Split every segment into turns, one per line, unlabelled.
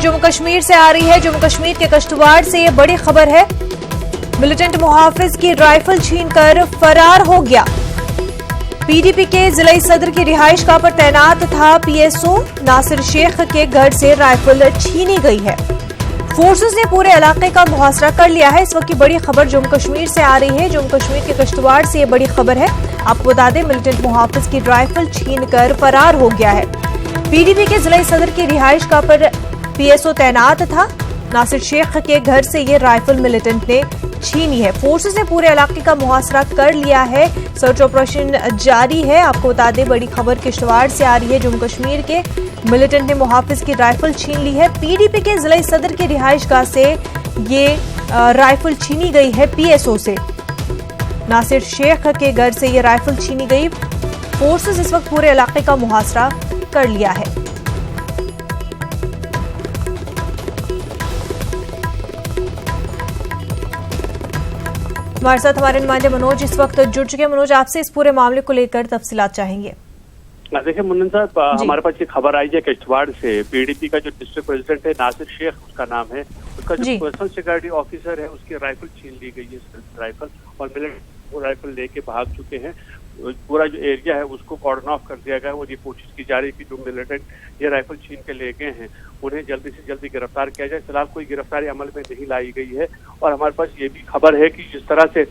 जम्मू कश्मीर से आ रही है। जम्मू कश्मीर के किश्तवाड़ से ये बड़ी खबर है। मिलिटेंट मुहाफिज की राइफल छीनकर फरार हो गया। पीडीपी के जिला सदर की रिहाइशगाह पर तैनात था पीएसओ नासिर शेख के घर से राइफल छीनी गई है। फोर्सेस ने पूरे इलाके का मुहासरा कर लिया है। इस वक्त की बड़ी खबर जम्मू कश्मीर से आ रही है। जम्मू कश्मीर के किश्तवाड़ से ये बड़ी खबर है। आपको बता दें, मिलिटेंट मुहाफिज की राइफल छीनकर फरार हो गया है। पीडीपी के जिला सदर की रिहाइशगाह पर पीएसओ तैनात था। नासिर शेख के घर से ये राइफल मिलिटेंट ने छीनी है। फोर्सेस ने पूरे इलाके का मुहासरा कर लिया है। सर्च ऑपरेशन जारी है। आपको बता दें, बड़ी खबर किश्तवाड़ से आ रही है। जम्मू कश्मीर के मिलिटेंट ने मुहाफिज की राइफल छीन ली है। पीडीपी के जिला सदर की रिहाइशगाह से ये राइफल छीनी गई है। पीएसओ से नासिर शेख के घर से ये राइफल छीनी गई। फोर्सेस इस वक्त पूरे इलाके का मुहासरा कर लिया है। हमारे साथ हमारे नुमाइंदे मनोज इस वक्त जुड़ चुके हैं। मनोज, आपसे इस पूरे मामले को लेकर तफसीलात चाहेंगे।
देखिए मुन्नन साहब, हमारे पास ये खबर आई है किश्तवाड़ से। पीडीपी का जो डिस्ट्रिक्ट प्रेसिडेंट है नासिर शेख उसका नाम है, उसका जो पर्सनल सिक्योरिटी ऑफिसर है उसकी राइफल छीन ली गई है राइफल, और मिलिटेंट वो राइफल लेके भाग चुके हैं। पूरा जो एरिया है उसको कॉर्डन ऑफ कर दिया गया है और ये कोशिश की जा रही है कि जो मिलिटेंट ये राइफल छीन के ले गए हैं उन्हें जल्दी से जल्दी गिरफ्तार किया जाए। फिलहाल कोई गिरफ्तारी अमल में नहीं लाई गई है। और हमारे पास ये भी खबर है कि जिस तरह से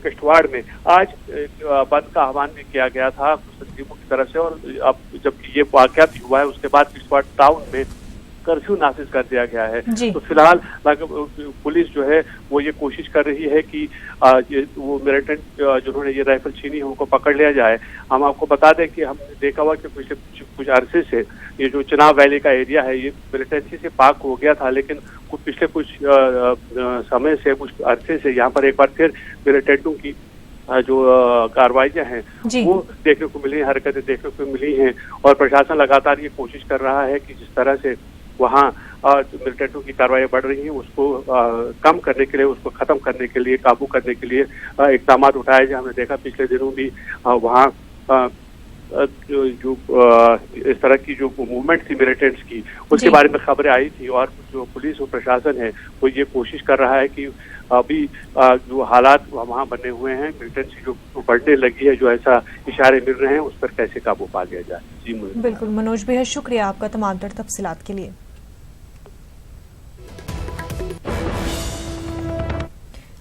किश्तवाड़ में आज बंद का आह्वान भी किया गया था तंजीमों की तरफ से, और अब जबकि ये वाकया भी हुआ है उसके बाद किश्तवाड़ टाउन में कर्फ्यू नाफिज कर दिया गया है। तो फिलहाल पुलिस जो है वो ये कोशिश कर रही है कि वो मिलिटेंट जिन्होंने ये राइफल छीनी है उनको पकड़ लिया जाए। हम आपको बता दें कि हमने देखा हुआ कि पिछले कुछ अरसे से ये जो चुनाव वैली का एरिया है ये मिलिटेंसी से पाक हो गया था, लेकिन पिछले कुछ समय से कुछ अरसे से यहाँ पर एक बार फिर मिलिटेंटों की जो कार्रवाइयाँ हैं वो देखने को मिली, हरकतें देखने को मिली हैं। और प्रशासन लगातार ये कोशिश कर रहा है कि जिस तरह से वहाँ मिलिटेंटों की कार्रवाई बढ़ रही है उसको कम करने के लिए, उसको खत्म करने के लिए, काबू करने के लिए इकदाम उठाए जाए। हमने देखा पिछले दिनों भी वहाँ जो इस तरह की जो मूवमेंट थी मिलिटेंट्स की उसके बारे में खबरें आई थी, और जो पुलिस और प्रशासन है वो ये कोशिश कर रहा है कि अभी जो हालात वहाँ बने हुए हैं मिलिटेंट्स जो बढ़ने लगी है, जो ऐसा इशारे मिल रहे हैं उस पर कैसे काबू पा लिया जाए। जी
बिल्कुल मनोज, बेहद शुक्रिया आपका तमाम तर तफसीलात के लिए।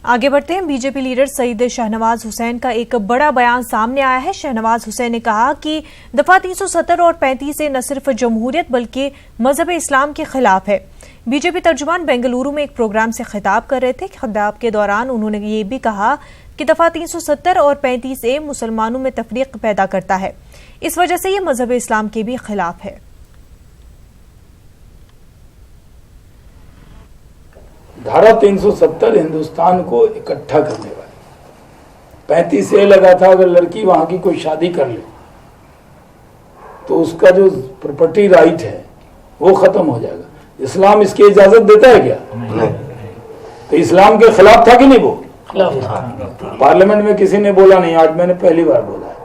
आगे बढ़ते हैं। बीजेपी लीडर सईद शहनवाज हुसैन का एक बड़ा बयान सामने आया है। शहनवाज हुसैन ने कहा कि दफा 370 और 35 न सिर्फ जमहूरियत बल्कि मजहब इस्लाम के खिलाफ है। बीजेपी तर्जुमान बेंगलुरु में एक प्रोग्राम से खिताब कर रहे थे। खिताब के दौरान उन्होंने ये भी कहा कि दफा 370 और 35 मुसलमानों में तफरीक पैदा करता है, इस वजह से ये मजहब इस्लाम के भी खिलाफ है।
धारा 370 हिंदुस्तान को इकट्ठा करने वाली। 35 लगा था अगर लड़की वहां की कोई शादी कर ले तो उसका जो प्रॉपर्टी राइट है वो खत्म हो जाएगा। इस्लाम इसकी इजाजत देता है क्या? नहीं। तो इस्लाम के खिलाफ था कि नहीं? वो पार्लियामेंट में किसी ने बोला नहीं, आज मैंने पहली बार बोला है।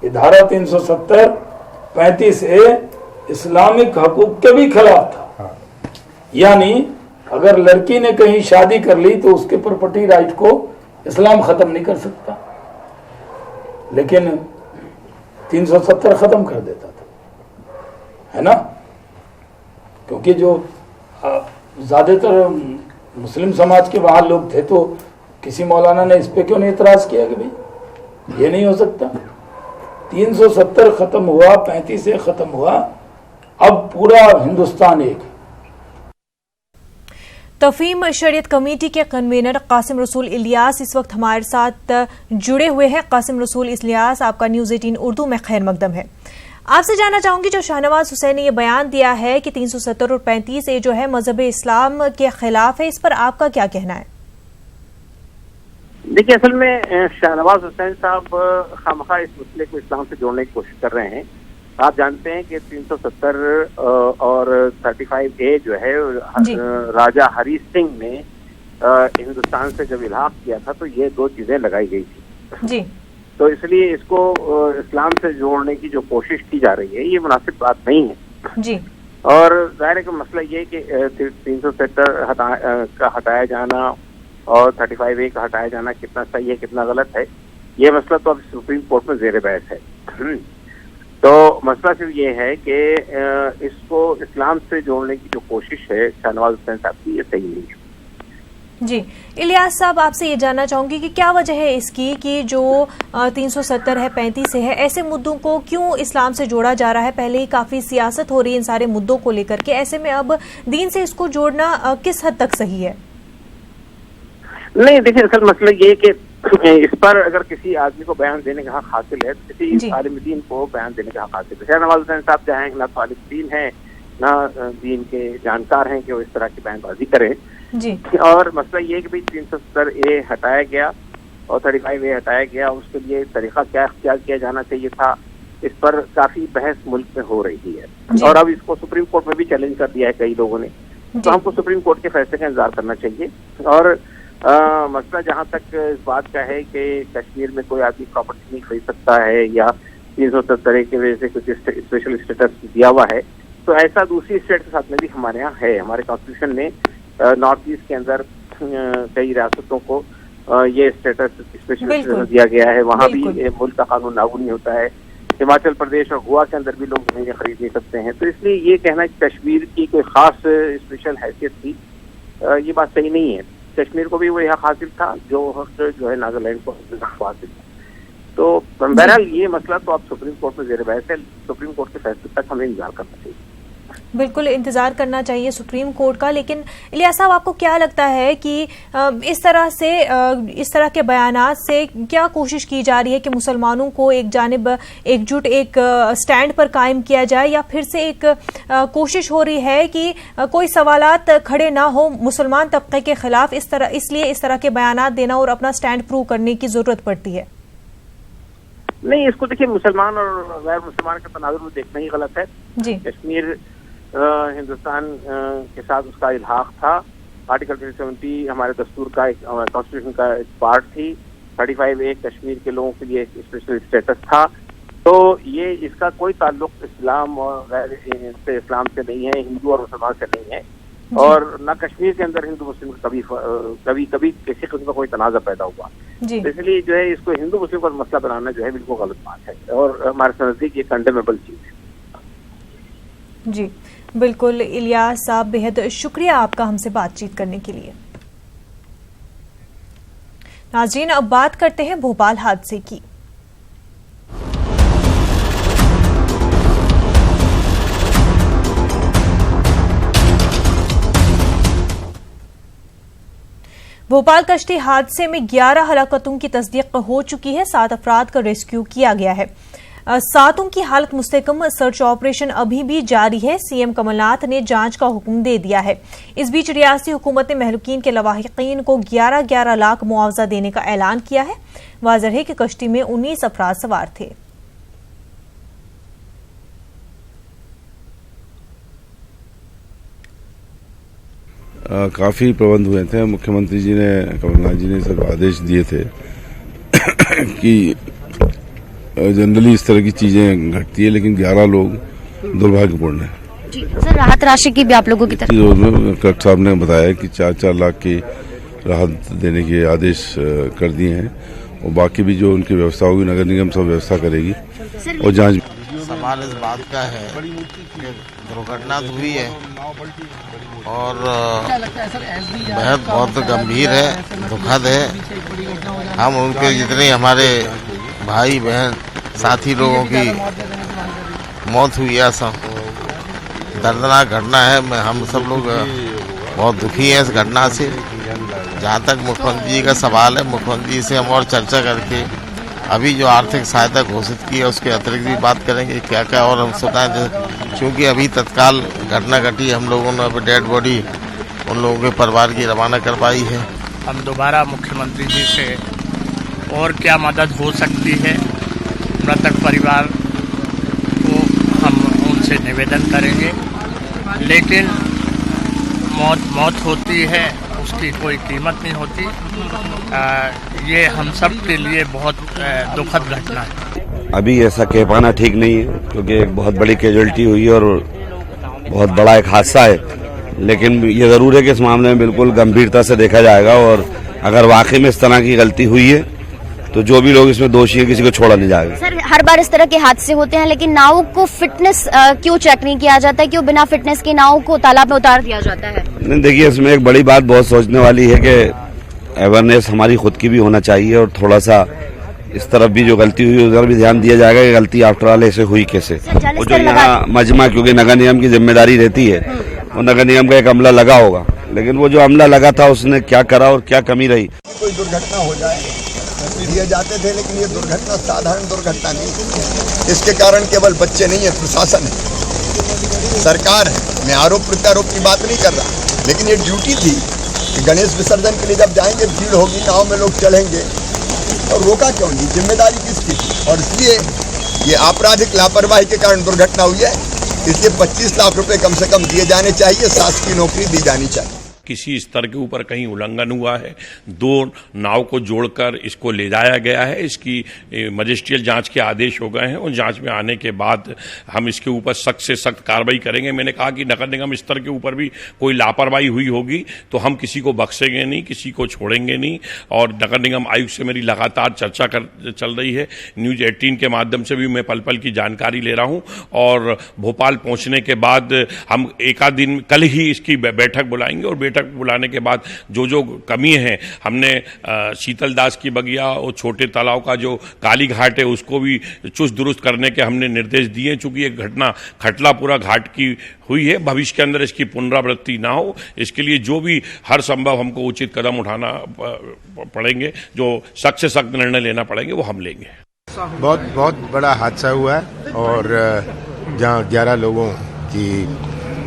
ये धारा 370 35 इस्लामिक हकूक के भी खिलाफ था। यानी अगर लड़की ने कहीं शादी कर ली तो उसके प्रॉपर्टी राइट को इस्लाम खत्म नहीं कर सकता, लेकिन 370 खत्म कर देता था, है ना? क्योंकि जो ज्यादातर मुस्लिम समाज के बाहर लोग थे तो किसी मौलाना ने इस पे क्यों नहीं इतराज किया कि भाई ये नहीं हो सकता। 370 खत्म हुआ, 35 खत्म हुआ, अब पूरा हिंदुस्तान एक है।
तफहीम शरीयत कमेटी के कन्वीनर कासिम रसूल इलियास इस वक्त हमारे साथ जुड़े हुए हैं। कासिम रसूल इलियास, आपका न्यूज़ 18 उर्दू में खैर मकदम है। आपसे जानना चाहूंगी, जो शहनवाज हुसैन ने यह बयान दिया है कि 370 और 35 जो है मजहब इस्लाम के खिलाफ है, इस पर आपका क्या कहना है?
देखिए, असल में शहनवाज हुसैन साहब खामखा इस मसले को इस्लाम से जोड़ने की कोशिश कर रहे हैं। आप जानते हैं कि 370 और 35A जो है राजा हरी सिंह ने हिंदुस्तान से जब इल्हाक किया था तो ये दो चीजें लगाई गई थी जी। तो इसलिए इसको इस्लाम से जोड़ने की जो कोशिश की जा रही है ये मुनासिब बात नहीं है जी।
और जाहिर है कि मसला ये कि 370 का हटाया जाना और 35A का हटाया जाना कितना सही है कितना गलत है, ये मसला तो अब सुप्रीम कोर्ट में जेर बहस है। तो मसला सिर्फ ये है कि इसको इस्लाम से जोड़ने की जो कोशिश है शाहनवाज हुसैन साहब की, ये सही नहीं है।
जी, इलियास साहब, आपसे ये जानना चाहूंगी कि क्या वजह है इसकी कि जो 370 है 35 है, ऐसे मुद्दों को क्यों इस्लाम से जोड़ा जा रहा है? पहले ही काफी सियासत हो रही है इन सारे मुद्दों को लेकर के, ऐसे में अब दीन से इसको जोड़ना किस हद तक सही है?
नहीं, देखिए असल मसला ये कि इस पर अगर किसी आदमी को बयान देने का हक हासिल है, किसी आलिम दीन को बयान देने का हक हासिल है। शाहनवाज हुसैन साहब चाहें ना तो आलिम दीन है ना दीन के जानकार हैं कि वो इस तरह की बयानबाजी करें
जी।
और मसला ये है कि भाई 370A हटाया गया और 35A हटाया गया, उसके लिए तरीका क्या इख्तियार किया जाना चाहिए था, इस पर काफी बहस मुल्क में हो रही है और अब इसको सुप्रीम कोर्ट में भी चैलेंज कर दिया है कई लोगों ने। तो हमको सुप्रीम कोर्ट के फैसले का इंतजार करना चाहिए। और मसला जहाँ तक इस बात का है कि कश्मीर में कोई आदमी प्रॉपर्टी नहीं खरीद सकता है या 370 की वजह से कुछ स्पेशल स्टेटस दिया हुआ है, तो ऐसा दूसरी स्टेट के साथ में भी हमारे यहाँ है। हमारे कॉन्स्टिट्यूशन ने नॉर्थ ईस्ट के अंदर कई रियासतों को ये स्टेटस स्पेशल स्टेटस दिया गया है, वहाँ भी मुल्क का कानून लागू नहीं होता है। हिमाचल प्रदेश और गोवा के अंदर भी लोग जमीनें खरीद नहीं सकते हैं। तो इसलिए ये कहना कि कश्मीर की कोई खास स्पेशल हैसियत थी, ये बात सही नहीं है। कश्मीर को भी वही हक हासिल था जो हक जो है नागालैंड को हासिल था। तो बहरहाल ये मसला तो अब सुप्रीम कोर्ट में जेर बहस है। सुप्रीम कोर्ट के फैसले तक हमें इंतजार करना चाहिए।
बिल्कुल इंतजार करना चाहिए सुप्रीम कोर्ट का। लेकिन इलियास साहब, आपको क्या लगता है कि इस तरह के बयानात से क्या कोशिश की जा रही है कि मुसलमानों को एक जानिब एकजुट एक स्टैंड पर कायम किया जाए, या फिर से एक कोशिश हो रही है कि कोई सवालात खड़े ना हो मुसलमान तबके के खिलाफ, इसलिए इस तरह के बयानात देना और अपना स्टैंड प्रूव करने की जरूरत पड़ती है?
नहीं, इसको देखिए मुसलमान और गैर मुसलमान का तनाजुर में देखना ही गलत है जी। कश्मीर हिंदुस्तान के साथ उसका इल्हाक था। आर्टिकल 370 हमारे दस्तूर का एक कॉन्स्टिट्यूशन का एक पार्ट थी। 35A कश्मीर के लोगों के लिए स्पेशल स्टेटस था। तो ये इसका कोई ताल्लुक इस्लाम और इस्लाम से नहीं है, हिंदू और मुसलमान से नहीं है, और न कश्मीर के अंदर हिंदू मुस्लिम कभी किसी किस्म का कोई तनाज़ा पैदा हुआ। इसलिए जो है इसको हिंदू मुस्लिम का मसला बनाना जो है बिल्कुल गलत बात है और हमारे नजदीक ये कंडेमेबल चीज है।
जी बिल्कुल। इलियास साहब, बेहद शुक्रिया आपका हमसे बातचीत करने के लिए। नाज़रीन, अब बात करते हैं भोपाल हादसे की। भोपाल कश्ती हादसे में 11 हलाकतों की तस्दीक हो चुकी है। 7 अफराद का रेस्क्यू किया गया है। 7 की हालत मुस्तकम। सर्च ऑपरेशन अभी भी जारी है। सीएम कमलनाथ ने जांच का हुक्म दे दिया है। इस बीच रियासती हुकूमत ने महलूकीन के लवाहिकीन को 11-11 लाख मुआवजा देने का ऐलान किया है। वाज़ेह है कि कश्ती में 19 अफराद सवार थे।
काफ़ी प्रबंध हुए थे। मुख्यमंत्री जी ने, कमलनाथ जी ने सब आदेश दिए थे कि जनरली इस तरह की चीजें घटती है, लेकिन 11 लोग दुर्भाग्यपूर्ण है।
जी सर, राहत राशि की भी आप लोगों की तरफ
कलेक्टर साहब ने बताया कि 4-4 लाख की राहत देने के आदेश कर दिए हैं और बाकी भी जो उनकी व्यवस्था होगी नगर निगम सब व्यवस्था करेगी और जांच।
सवाल इस बात का है कि दुर्घटना हुई है और बेहद बहुत गंभीर है, दुखद है। हम उनके जितने हमारे भाई बहन साथी लोगों की मौत हुई है, सब दर्दनाक घटना है। हम सब लोग बहुत दुखी हैं इस घटना से। जहाँ तक मुख्यमंत्री जी का सवाल है, मुख्यमंत्री जी से हम और चर्चा करके अभी जो आर्थिक सहायता घोषित की है उसके अतिरिक्त भी बात करेंगे क्या क्या और हम सोचा, क्योंकि अभी तत्काल घटना घटी, हम लोगों ने अभी डेड बॉडी उन लोगों के परिवार की रवाना करवाई है।
हम दोबारा मुख्यमंत्री जी से और क्या मदद हो सकती है मृतक परिवार को हम उनसे निवेदन करेंगे, लेकिन मौत होती है उसकी कोई कीमत नहीं होती। ये हम सब के लिए बहुत दुखद घटना है।
अभी ऐसा कह पाना ठीक नहीं है क्योंकि एक बहुत बड़ी कैजुअल्टी हुई और बहुत बड़ा एक हादसा है, लेकिन ये जरूर है कि इस मामले में बिल्कुल गंभीरता से देखा जाएगा और अगर वाकई में इस तरह की गलती हुई है तो जो भी लोग इसमें दोषी है किसी को छोड़ा नहीं जाएगा।
सर, हर बार इस तरह के हादसे होते हैं, लेकिन नाव को फिटनेस क्यों चेक नहीं किया जाता है? क्यों बिना फिटनेस की नाव को तालाब में उतार दिया जाता है?
नहीं, देखिए इसमें एक बड़ी बात बहुत सोचने वाली है कि अवेयरनेस हमारी खुद की भी होना चाहिए और थोड़ा सा इस तरफ भी जो गलती हुई उधर भी ध्यान दिया जाएगा कि गलती आफ्टर ऑल ऐसे हुई कैसे। वो जो यहाँ मजमा, क्योंकि नगर निगम की जिम्मेदारी रहती है, वो नगर निगम का एक अमला लगा होगा, लेकिन वो जो अमला लगा था उसने क्या करा और क्या कमी रही।
कोई दुर्घटना हो जाए दिए जाते थे, लेकिन ये दुर्घटना साधारण दुर्घटना नहीं। इसके कारण केवल बच्चे नहीं है, प्रशासन है, सरकार है। मैं आरोप प्रत्यारोप की बात नहीं कर रहा, लेकिन ये ड्यूटी थी कि गणेश विसर्जन के लिए जब जाएंगे भीड़ होगी, गाँव में लोग चलेंगे, और रोका क्यों नहीं? जिम्मेदारी किसकी थी? और इसलिए ये आपराधिक लापरवाही के कारण दुर्घटना हुई है। इसलिए 25 लाख रुपए कम से कम दिए जाने चाहिए, शासकीय नौकरी दी जानी चाहिए।
किसी स्तर के ऊपर कहीं उल्लंघन हुआ है, 2 नाव को जोड़कर इसको ले जाया गया है, इसकी मजिस्ट्रियल जांच के आदेश हो गए हैं और जांच में आने के बाद हम इसके ऊपर सख्त से सख्त कार्रवाई करेंगे। मैंने कहा कि नगर निगम स्तर के ऊपर भी कोई लापरवाही हुई होगी तो हम किसी को बख्शेंगे नहीं, किसी को छोड़ेंगे नहीं। और नगर निगम आयुक्त से मेरी लगातार चर्चा चल रही है, न्यूज 18 के माध्यम से भी मैं पल पल की जानकारी ले रहा हूँ और भोपाल पहुंचने के बाद हम एक आध दिन कल ही इसकी बैठक बुलाएंगे और बैठक बुलाने के बाद जो कमी है, हमने शीतल दास की बगिया और छोटे तालाब का जो काली घाट है उसको भी चुस्त दुरुस्त करने के हमने निर्देश दिए। चूंकि एक घटना खटलापुरा घाट की हुई है, भविष्य के अंदर इसकी पुनरावृत्ति ना हो, इसके लिए जो भी हर संभव हमको उचित कदम उठाना पड़ेंगे, जो सख्त से सख्त निर्णय लेना पड़ेंगे वो हम लेंगे।
बहुत बड़ा हादसा हुआ है और जहाँ 11 लोगों की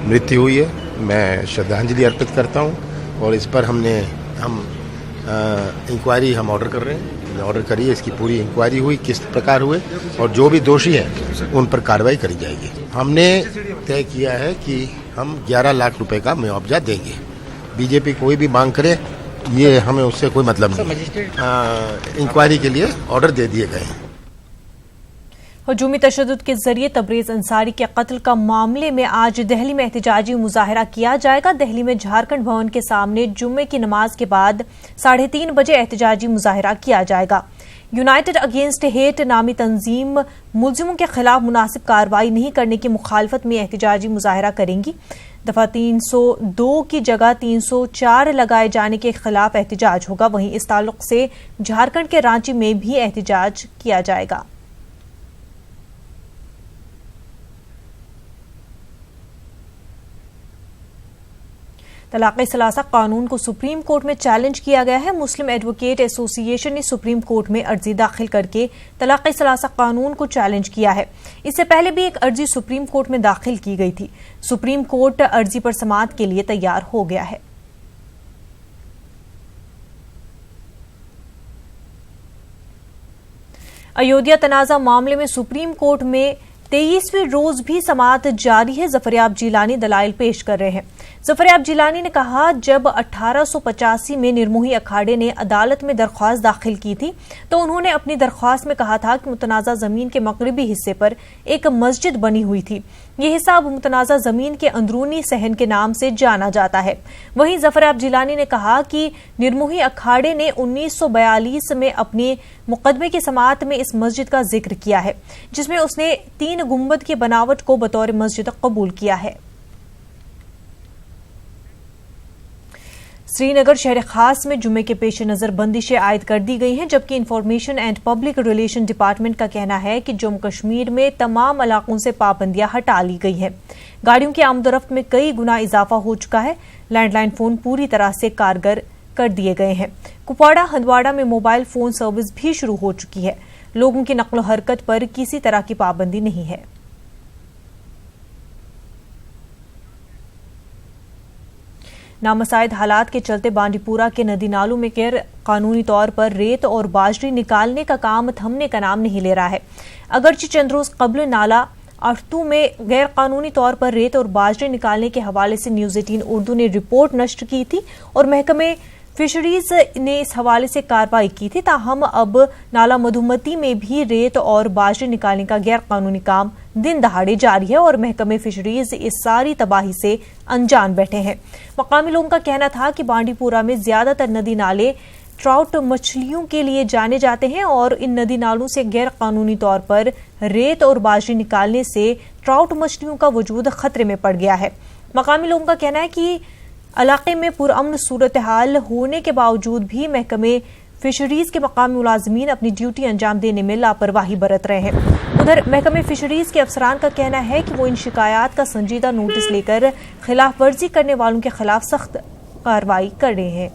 मृत्यु हुई है, मैं श्रद्धांजलि अर्पित करता हूं और इस पर हम इंक्वायरी हम ऑर्डर कर रहे हैं, ऑर्डर करिए, इसकी पूरी इंक्वायरी हुई किस प्रकार हुए और जो भी दोषी हैं उन पर कार्रवाई करी जाएगी। हमने तय किया है कि हम 11 लाख रुपए का मुआवजा देंगे। बीजेपी कोई भी मांग करे, ये हमें उससे कोई मतलब नहीं। इंक्वायरी के लिए ऑर्डर दे दिए गए हैं।
हजूमी तशद्दुद के जरिए तबरेज अंसारी के कत्ल का मामले में आज दिल्ली में एहतजाजी मुजाहरा किया जाएगा। दिल्ली में झारखंड भवन के सामने जुम्मे की नमाज के बाद 3:30 बजे एहतजाजी मुजाहरा किया जाएगा। यूनाइटेड अगेंस्ट हेट नामी तंजीम मुलजिमों के खिलाफ मुनासिब कार्रवाई नहीं करने की मुखालफत में एहतजाजी मुजाहरा करेंगी। दफा 302 की जगह 304 लगाए जाने के खिलाफ एहतजाज होगा। वहीं इस ताल्लुक से झारखंड के रांची में भी एहतजाज किया जाएगा। तलाक़-ए-सलासा कानून को सुप्रीम कोर्ट में चैलेंज किया गया है। मुस्लिम एडवोकेट एसोसिएशन ने सुप्रीम कोर्ट में अर्जी दाखिल करके तलाक़-ए-सलासा कानून को चैलेंज किया है। इससे पहले भी एक अर्जी सुप्रीम कोर्ट में दाखिल की गई थी। सुप्रीम कोर्ट अर्जी पर समाअत के लिए तैयार हो गया है। अयोध्या तनाज़ा मामले में सुप्रीम कोर्ट में 23वें रोज भी समाअत जारी है। ज़फ़रयाब जिलानी दलाइल पेश कर रहे हैं। ज़फ़रयाब जिलानी ने कहा, जब 1885 में निर्मोही अखाड़े ने अदालत में दरख्वास्त दाखिल की थी तो उन्होंने अपनी दरख्वास्त में कहा था कि मुतनाज़ा जमीन के मगरिबी हिस्से पर एक मस्जिद बनी हुई थी। यह हिस्सा अब मुतनाज़ा जमीन के अंदरूनी सहन के नाम से जाना जाता है। वहीं ज़फ़रयाब जिलानी ने कहा कि निर्मोही अखाड़े ने 1942 में अपने मुकदमे की समाअत में इस मस्जिद का जिक्र किया है, जिसमें उसने 3 गुंबद की बनावट को बतौर मस्जिद कबूल किया है। श्रीनगर शहर खास में जुम्मे के पेश नजर बंदिशें आयद कर दी गई हैं, जबकि information and public relation department का कहना है कि जम्मू कश्मीर में तमाम इलाकों से पाबंदियां हटा ली गई हैं। गाड़ियों की आमदोरफ्त में कई गुना इजाफा हो चुका है। लैंडलाइन फोन पूरी तरह से कारगर कर दिए गए हैं। कुपवाड़ा हंदवाड़ा में मोबाइल फोन सर्विस भी शुरू हो चुकी है। लोगों की नक्लो हरकत पर किसी तरह की पाबंदी नहीं है। नामसाइद हालात के चलते बांडीपुरा के नदी नालों में गैर कानूनी तौर पर रेत और बाजरी निकालने का काम थमने का नाम नहीं ले रहा है। अगरचे चंद रोज कबल नाला अर्थू में गैर कानूनी तौर पर रेत और बाजरी निकालने के हवाले से न्यूज 18 उर्दू ने रिपोर्ट नश्र की थी और महकमे फिशरीज ने इस हवाले से कार्रवाई की थी। ताहम अब नाला मधुमती में भी रेत और बाजरी निकालने का गैर कानूनी काम दिन दहाड़े जारी है और महकमे फिशरीज इस सारी तबाही से अनजान बैठे हैं। मकामी लोगों का कहना था कि बांडीपुरा में ज्यादातर नदी नाले ट्राउट मछलियों के लिए जाने जाते हैं और इन नदी नालों से गैर कानूनी तौर पर रेत और बाजरी निकालने से ट्राउट मछलियों का वजूद खतरे में पड़ गया है। मकामी लोगों का कहना है कि इलाके में पुरअमन सूरत हाल होने के बावजूद भी महकमे फिशरीज के मकामी मुलाजमीन अपनी ड्यूटी अंजाम देने में लापरवाही बरत रहे हैं। उधर महकमे फिशरीज के अफसरान का कहना है कि वो इन शिकायत का संजीदा नोटिस लेकर खिलाफ वर्जी करने वालों के खिलाफ सख्त कार्रवाई कर रहे हैं।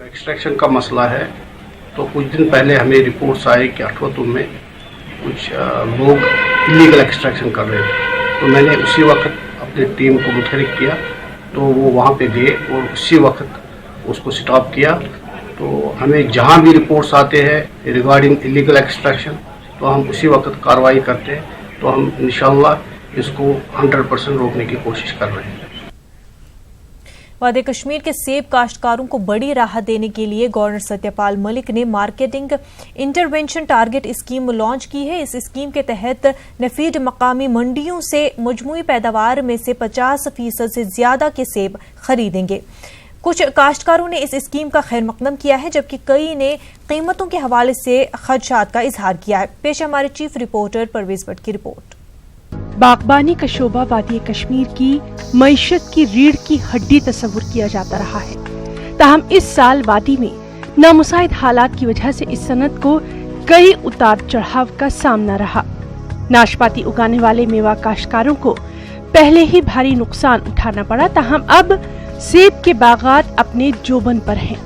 एक्सट्रैक्शन का मसला है तो कुछ दिन पहले हमें रिपोर्ट्स आए कि अठवतुम में कुछ लोग इलीगल एक्सट्रैक्शन कर रहे थे, तो मैंने उसी वक्त अपनी टीम को मुतहरिक किया, तो वो वहाँ पे गए और उसी वक्त उसको स्टॉप किया। तो हमें जहाँ भी रिपोर्ट्स आते हैं रिगार्डिंग इलीगल एक्सट्रैक्शन तो हम उसी वक्त कार्रवाई करते हैं। तो हम इंशाअल्लाह इसको 100% रोकने की कोशिश कर रहे हैं।
वादी कश्मीर के सेब काश्तकारों को बड़ी राहत देने के लिए गवर्नर सत्यपाल मलिक ने marketing intervention target scheme launch की है। इस स्कीम के तहत नफीड मकामी मंडियों से मजमूई पैदावार में से 50% से ज्यादा के सेब खरीदेंगे। कुछ काश्तकारों ने इस स्कीम का खैर मकदम किया है, जबकि कई ने कीमतों के हवाले से खदशात का इजहार किया है। पेश हमारे चीफ रिपोर्टर परवेज भट्ट की रिपोर्ट।
बागबानी का शोबा वादी कश्मीर की मईशत की रीढ़ की हड्डी तस्वुर किया जाता रहा है। ताहम इस साल वादी में नामुसाइद हालात की वजह से इस सनत को कई उतार चढ़ाव का सामना रहा। नाशपाती उगाने वाले मेवा काश्तकारों को पहले ही भारी नुकसान उठाना पड़ा, ताहम अब सेब के बागात अपने जोबन पर हैं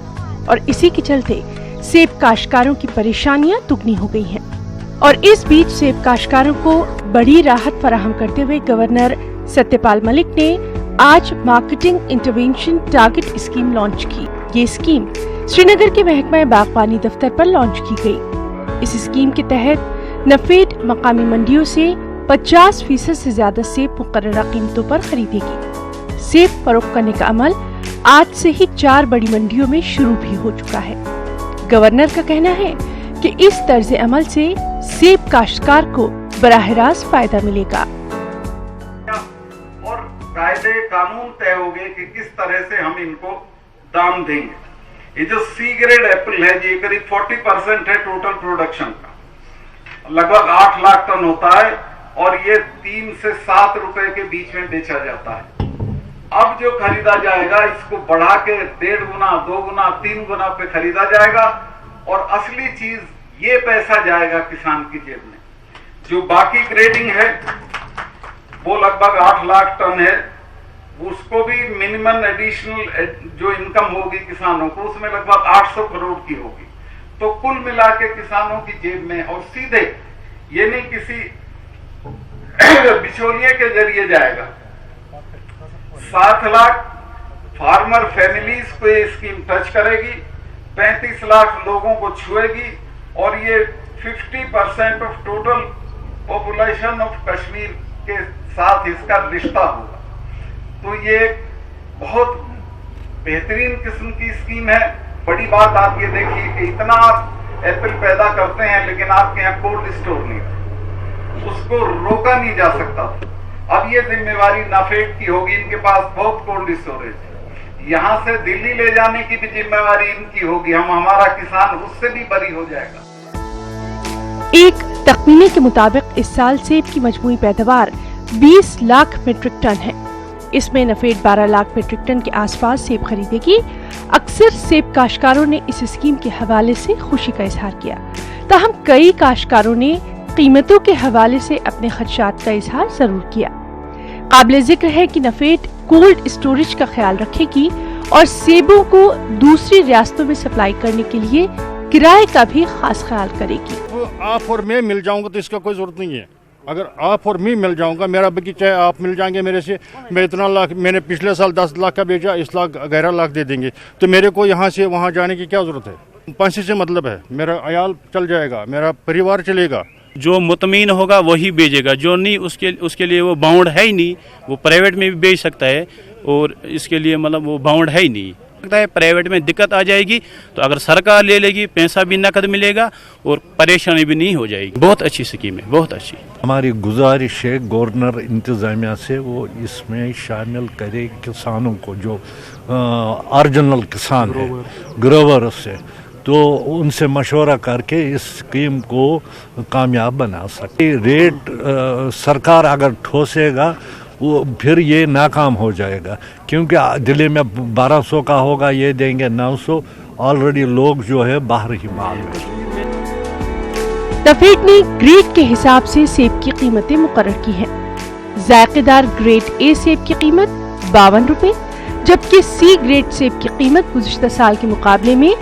और इसी के चलते सेब काश्तकारों की परेशानियां दुगनी हो गई हैं। और इस बीच सेब काश्तकारों को बड़ी राहत फराहम करते हुए गवर्नर सत्यपाल मलिक ने आज marketing intervention target scheme launch की। ये स्कीम श्रीनगर के महकमा बागबानी दफ्तर पर लॉन्च की गई। इस स्कीम के तहत नफेड मकामी मंडियों से 50% से ज्यादा सेब मुकर्ररा कीमतों पर खरीदेगी। सेब फरोख्त करने का अमल आज से ही 4 बड़ी मंडियों में शुरू भी हो चुका है। गवर्नर का कहना है कि इस तर्ज अमल से सेब काश्तकार को बराह रास्त फायदा मिलेगा
और कायदे कानून तय हो गए कि किस तरह से हम इनको दाम देंगे। ये जो सी ग्रेड एप्पल है ये करीब 40% है टोटल प्रोडक्शन का, लगभग 8 लाख टन होता है और ये 3 से 7 रुपए के बीच में बेचा जाता है। अब जो खरीदा जाएगा इसको बढ़ा के 1.5 गुना, 2 गुना, 3 गुना पे खरीदा जाएगा और असली चीज ये पैसा जाएगा किसान की जेब में। जो बाकी ग्रेडिंग है वो लगभग 8 लाख टन है, उसको भी मिनिमम एडिशनल जो इनकम होगी किसानों को उसमें लगभग 800 करोड़ की होगी। तो कुल मिला के किसानों की जेब में और सीधे ये नहीं किसी बिचौलिए के जरिए जाएगा। 7 लाख फार्मर फैमिलीज को ये स्कीम टच करेगी, 35 लाख लोगों को छुएगी और ये 50% of total population of Kashmir के साथ इसका रिश्ता होगा। तो ये बहुत बेहतरीन किस्म की स्कीम है। बड़ी बात आप ये देखिए कि इतना आप एप्पल पैदा करते हैं लेकिन आपके यहाँ कोल्ड स्टोर नहीं है, उसको रोका नहीं जा सकता। अब ये जिम्मेवारी नाफेड की होगी, इनके पास बहुत कोल्ड स्टोरेज है, यहाँ से दिल्ली ले जाने की भी जिम्मेवारी इनकी होगी। हमारा किसान उससे भी बरी हो जाएगा।
एक तखमीने के मुताबिक इस साल सेब की मजमूई पैदावार 20 लाख मीट्रिक टन है। इसमें नफेड 12 लाख मीट्रिक टन के आसपास सेब खरीदेगी। अक्सर सेब काश्तकारों ने इस स्कीम के हवाले से खुशी का इजहार किया, ताहम कई काश्तकारों ने कीमतों के हवाले से अपने खदशात का इजहार जरूर किया। काबिल जिक्र है कि नफेड कोल्ड स्टोरेज का ख्याल रखेगी और सेबों को दूसरी रियासतों में सप्लाई करने के लिए किराए का भी खास ख्याल करेगी।
आप और मैं मिल जाऊंगा तो इसका कोई जरूरत नहीं है। अगर आप और मैं मिल जाऊंगा, मेरा बगीचा है, आप मिल जाएंगे मेरे से, मैं इतना लाख, मैंने पिछले साल 10 लाख का बेचा, इस लाख 11 लाख दे देंगे, तो मेरे को यहाँ से वहाँ जाने की क्या जरूरत है। पैसे से मतलब है, मेरा अयाल चल जाएगा, मेरा परिवार चलेगा।
जो मुतमीन होगा वही बेचेगा, जो नहीं उसके लिए वो बाउंड है ही नहीं। वो प्राइवेट में भी बेच सकता है और इसके लिए मतलब वो बाउंड है ही नहीं। लगता है प्राइवेट में दिक्कत आ जाएगी, तो अगर सरकार ले लेगी पैसा भी नकद मिलेगा और परेशानी भी नहीं हो जाएगी। बहुत अच्छी स्कीम है, बहुत अच्छी।
हमारी गुजारिश है गवर्नर इंतजामिया से वो इसमें शामिल करे किसानों को, जो ओरिजिनल किसान है ग्रोवर से, तो उनसे मशवरा करके इस स्कीम को कामयाब बना सकते। रेट सरकार अगर ठोसेगा वो फिर ये नाकाम हो जाएगा, क्योंकि दिल्ली में 1200 का होगा, ये देंगे 900। ऑलरेडी लोग जो है बाहर ही माल में।
नफेड ने ग्रेड के हिसाब से सेब की कीमतें मुकर्रर की हैं। जायकेदार ग्रेड ए सेब की कीमत 52 रुपए, जबकि सी ग्रेड सेब की कीमत गुज़िश्ता साल के मुकाबले में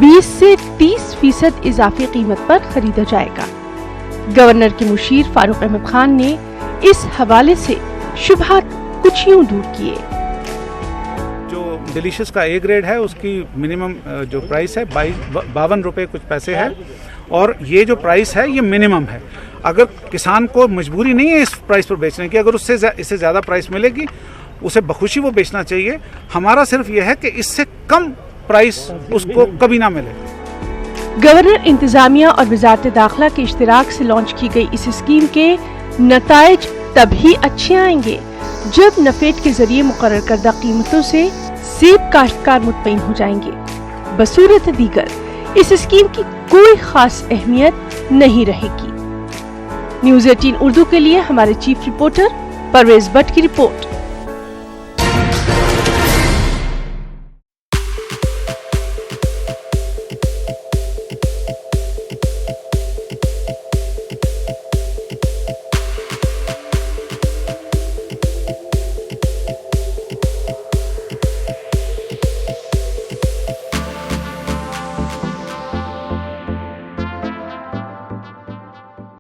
20 से 30% इजाफी कीमत पर खरीदा जाएगा। गवर्नर के मुशीर फारूक अहमद खान ने इस हवाले से शुबहात कुछ यूं दूर किए।
जो डिलीशियस का ए ग्रेड है उसकी मिनिमम जो प्राइस है 52 रुपए कुछ पैसे है, और ये जो प्राइस है ये मिनिमम है। अगर किसान को मजबूरी नहीं है इस प्राइस पर बेचने की, अगर इससे ज़्यादा प्राइस मिलेगी उसे बखुशी वो बेचना चाहिए। हमारा सिर्फ ये है कि इससे कम प्राइस उसको कभी ना मिले।
गवर्नर इंतजामिया और वजारत दाखिला के इश्तिराक से लॉन्च की गई इस स्कीम के नताइज तभी अच्छे आएंगे जब नफेड के जरिए मुकर्रर करदा कीमतों से सेब काश्तकार मुतमईन हो जाएंगे। बसूरत दीगर इस स्कीम की कोई खास अहमियत नहीं रहेगी। न्यूज़ 18 उर्दू के लिए हमारे चीफ रिपोर्टर परवेज भट्ट की रिपोर्ट।